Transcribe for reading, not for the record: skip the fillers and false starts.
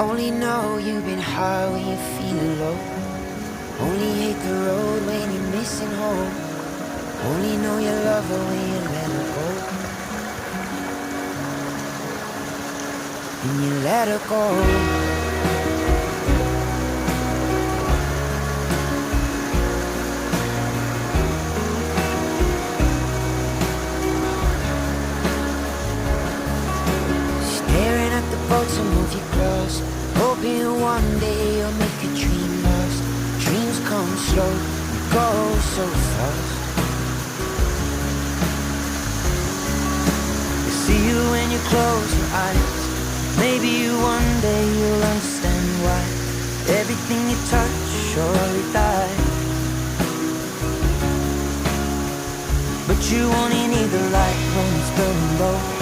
Only know you've been high when you're feeling low. Only hate the road when you're missing home. Only know you love her when you let her go. And you let her go. Staring at the bottom of your glass, hoping one day you'll make a dream last. Dreams come slow, you go so fast. I see you when you close your eyes. Maybe one day you'll understand why everything you touch surely dies. But you only need the light when it's burning low.